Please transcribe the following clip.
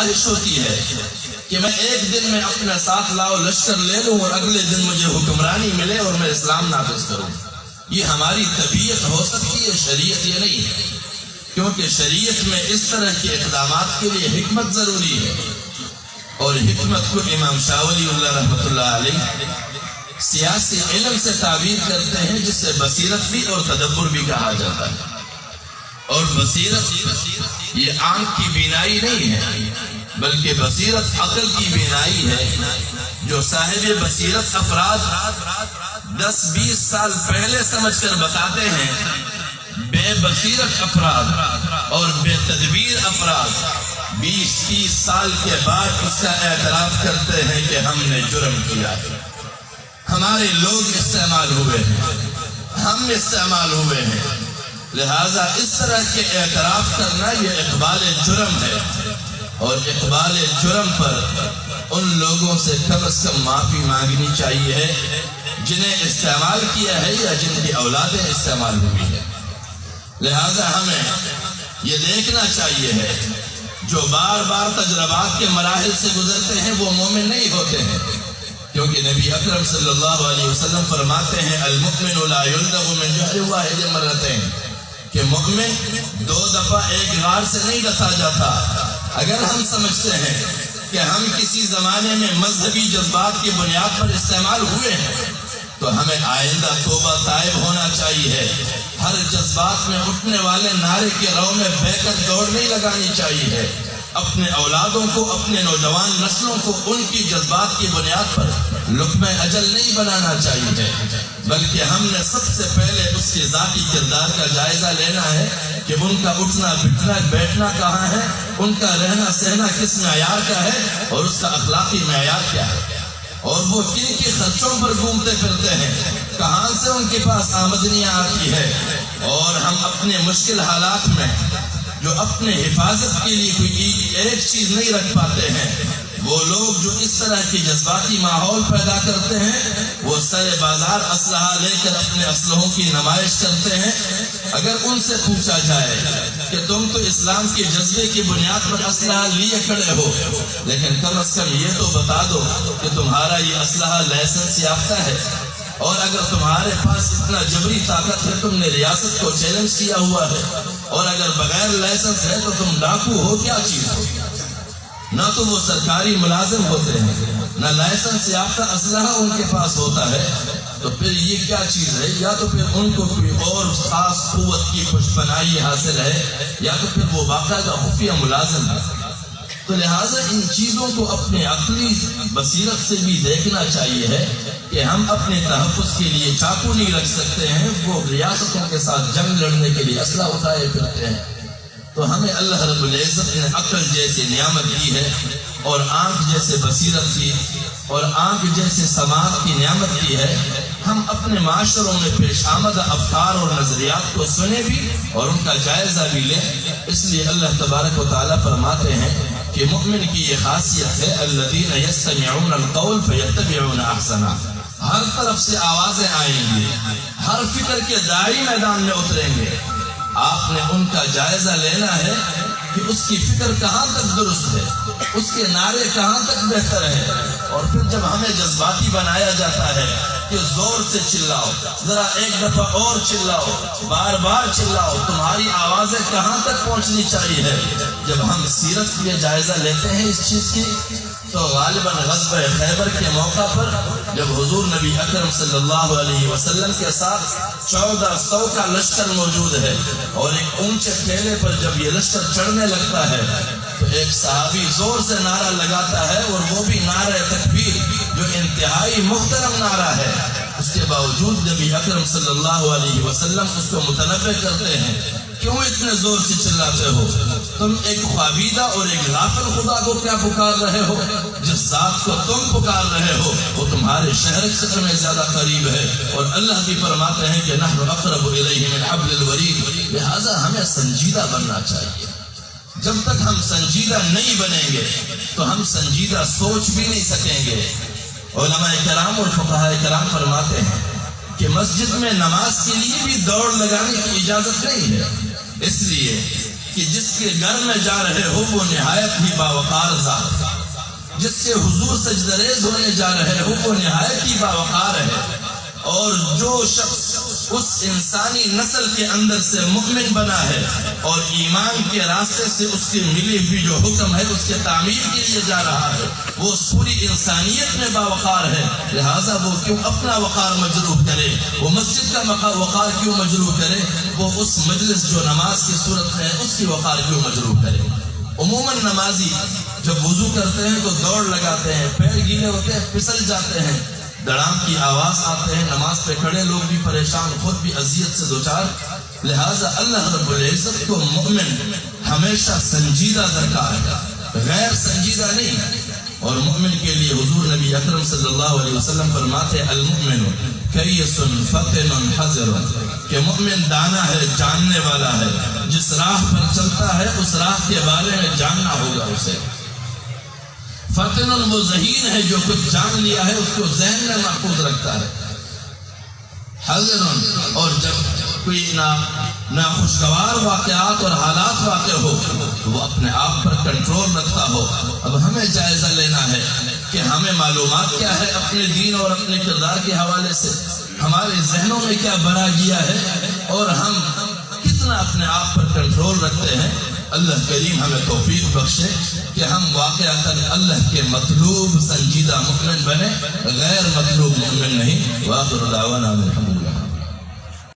خواہش ہوتی ہے کہ میں ایک دن میں اپنے ساتھ لاؤ لشکر لے لوں اور اگلے دن مجھے حکمرانی ملے اور میں اسلام نافذ کروں. یہ ہماری طبیعت ہو سکتی ہے، شریعت یہ نہیں ہے، کیونکہ شریعت میں اس طرح کے اقدامات کے لیے حکمت ضروری ہے. اور حکمت کو امام شاہ ولی اللہ رحمۃ اللہ علیہ سیاسی علم سے تعبیر کرتے ہیں، جس سے بصیرت بھی اور تدبر بھی کہا جاتا ہے. اور بصیرت یہ آنکھ کی بینائی نہیں ہے، بلکہ بصیرت عقل کی بینائی ہے. جو صاحب بصیرت افراد 10-20 سال پہلے سمجھ کر بتاتے ہیں، بے بصیرت افراد اور بے تدبیر افراد 20-30 سال کے بعد اس کا اعتراف کرتے ہیں کہ ہم نے جرم کیا ہے. ہمارے لوگ استعمال ہوئے ہیں، ہم استعمال ہوئے ہیں. لہذا اس طرح کے اعتراف کرنا یہ اقبال جرم ہے، اور اقبال جرم پر ان لوگوں سے کم از کم معافی مانگنی چاہیے جنہیں استعمال کیا ہے یا جن کی اولادیں استعمال ہوئی ہے. لہذا ہمیں یہ دیکھنا چاہیے ہے جو بار بار تجربات کے مراحل سے گزرتے ہیں وہ مومن نہیں ہوتے ہیں، کیونکہ نبی اکرم صلی اللہ علیہ وسلم فرماتے ہیں المؤمن لا یلدغ من جحر واحد مرتين، کہ مومن 2 دفعہ ایک غار سے نہیں ڈسا جاتا. اگر ہم سمجھتے ہیں کہ ہم کسی زمانے میں مذہبی جذبات کی بنیاد پر استعمال ہوئے ہیں تو ہمیں آئندہ توبہ تائب ہونا چاہیے. ہر جذبات میں اٹھنے والے نعرے کے رو میں بہ کر دوڑ نہیں لگانی چاہیے. اپنے اولادوں کو، اپنے نوجوان نسلوں کو ان کی جذبات کی بنیاد پر لقمہ اجل نہیں بنانا چاہیے، بلکہ ہم نے سب سے پہلے اس کے ذاتی کردار کا جائزہ لینا ہے کہ ان کا اٹھنا بیٹھنا کہاں ہے، ان کا رہنا سہنا کس معیار کا ہے، اور اس کا اخلاقی معیار کیا ہے، اور وہ کن کے خرچوں پر گھومتے پھرتے ہیں، کہاں سے ان کے پاس آمدنیاں آتی ہے. اور ہم اپنے مشکل حالات میں جو اپنے حفاظت کے لیے کوئی ایک چیز نہیں رکھ پاتے ہیں، وہ لوگ جو اس طرح کی جذباتی ماحول پیدا کرتے ہیں وہ سر بازار اسلحہ لے کر اپنے اسلحوں کی نمائش کرتے ہیں. اگر ان سے پوچھا جائے کہ تم تو اسلام کے جذبے کی بنیاد پر اسلحہ لیے کھڑے ہو، لیکن کم از کم یہ تو بتا دو کہ تمہارا یہ اسلحہ لائسنس یافتہ ہے، اور اگر تمہارے پاس اتنا جبری طاقت ہے تم نے ریاست کو چیلنج کیا ہوا ہے، اور اگر بغیر لائسنس ہے تو تم ڈاکو ہو، کیا چیز ہو؟ نہ تو وہ سرکاری ملازم ہوتے ہیں، نہ لائسنس یافتہ اسلحہ ان کے پاس ہوتا ہے، تو پھر یہ کیا چیز ہے؟ یا تو پھر ان کو کوئی اور خاص قوت کی پشپنائی حاصل ہے، یا تو پھر وہ باقاعدہ خفیہ ملازم ہے. تو لہٰذا ان چیزوں کو اپنے عقلی بصیرت سے بھی دیکھنا چاہیے ہے کہ ہم اپنے تحفظ کے لیے چاقو نہیں رکھ سکتے ہیں. وہ ریاستوں کے ساتھ جنگ لڑنے کے لیے اسلحہ اٹھائے پھرتے ہیں. تو ہمیں اللہ رب العزت نے عقل جیسی نعمت دی ہے، اور آنکھ جیسے بصیرت دی، اور آنکھ جیسے سماعت کی نعمت دی ہے. ہم اپنے معاشروں میں پیش آمدہ افکار اور نظریات کو سنیں بھی اور ان کا جائزہ بھی لیں. اس لیے اللہ تبارک و تعالیٰ فرماتے ہیں کہ مؤمن کی یہ خاصیت ہے الذین یستمعون القول فیتبعون احسنہ. ہر طرف سے آوازیں آئیں گی، ہر فکر کے داعی میدان میں اتریں گے. آپ نے ان کا جائزہ لینا ہے کہ اس کی فکر کہاں تک درست ہے، اس کے نعرے کہاں تک بہتر ہے. اور پھر جب ہمیں جذباتی بنایا جاتا ہے کہ زور سے چلاؤ، ذرا ایک دفعہ اور چلاؤ، بار بار چلاؤ، تمہاری آوازیں کہاں تک پہنچنی چاہیے. جب ہم سیرت کے جائزہ لیتے ہیں اس چیز کی تو غالباً غزوہ خیبر کے موقع پر جب حضور نبی اکرم صلی اللہ علیہ وسلم کے ساتھ 1400 کا لشکر موجود ہے، اور ایک اونچے ٹھیلے پر جب یہ لشکر چڑھنے لگتا ہے تو ایک صحابی زور سے نعرہ لگاتا ہے، اور وہ بھی نعرہ تکبیر جو انتہائی محترم نعرہ ہے. اس کے باوجود نبی اکرم صلی اللہ علیہ وسلم اس کو متنبہ کرتے ہیں کیوں اتنے زور سے چلاتے ہو؟ تم ایک خوابیدہ اور ایک غافل خدا کو کیا پکار رہے ہو؟ جس ذات کو تم پکار رہے ہو وہ تمہارے شہر سے میں زیادہ قریب ہے. اور اللہ بھی فرماتے ہیں کہ نحن اقرب الیہ من حبل الورید. لہذا ہمیں سنجیدہ بننا چاہیے. جب تک ہم سنجیدہ نہیں بنیں گے تو ہم سنجیدہ سوچ بھی نہیں سکیں گے. علماء کرام اور فقہاء کرام فرماتے ہیں کہ مسجد میں نماز کے لیے بھی دوڑ لگانے کی اجازت نہیں ہے، اس لیے کہ جس کے گھر میں جا رہے ہو وہ نہایت ہی باوقار ذات، جس کے حضور سجدریز ہونے جا رہے ہو وہ نہایت ہی باوقار ہے، اور جو شخص اس انسانی نسل کے اندر سے مؤمن بنا ہے اور ایمان کے راستے سے اس کی ملی ہوئی جو حکم ہے اس کے تعمیر کے لیے جا رہا ہے، وہ اس پوری انسانیت میں باوقار ہے، لہٰذا وہ کیوں اپنا وقار مجروح کرے، وہ مسجد کا وقار کیوں مجروح کرے، وہ اس مجلس جو نماز کی صورت میں ہے اس کی وقار کیوں مجروح کرے۔ عموماً نمازی جب وضو کرتے ہیں تو دوڑ لگاتے ہیں، پیر گیلے ہوتے ہیں، پھسل جاتے ہیں، دڑام کی آواز آتے ہیں، نماز پہ کھڑے لوگ بھی پریشان، خود بھی اذیت سے دوچار، لہٰذا اللہ رب العزت کو مؤمن ہمیشہ سنجیدہ درکار ہے، غیر سنجیدہ نہیں۔ اور مؤمن کے لیے حضور نبی اکرم صلی اللہ علیہ وسلم فرماتے المؤمن کیس فطن حذر، کہ مؤمن دانا ہے، جاننے والا ہے، جس راہ پر چلتا ہے اس راہ کے بارے میں جاننا ہوگا اسے۔ فطن وہ ذہین ہے جو کچھ جان لیا ہے اس کو ذہن میں محفوظ رکھتا ہے، حذر اور جب کوئی ناخوشگوار واقعات اور حالات واقع ہو تو وہ اپنے آپ پر کنٹرول رکھتا ہو۔ اب ہمیں جائزہ لینا ہے کہ ہمیں معلومات کیا ہے اپنے دین اور اپنے کردار کے حوالے سے، ہمارے ذہنوں میں کیا بنا گیا ہے اور ہم کتنا اپنے آپ پر کنٹرول رکھتے ہیں۔ اللہ کریم ہمیں توفیق بخشے کہ ہم واقعتاً اللہ کے مطلوب سنجیدہ مؤمن بنے، غیر مطلوب مؤمن نہیں۔ وآخر دعوانا الحمد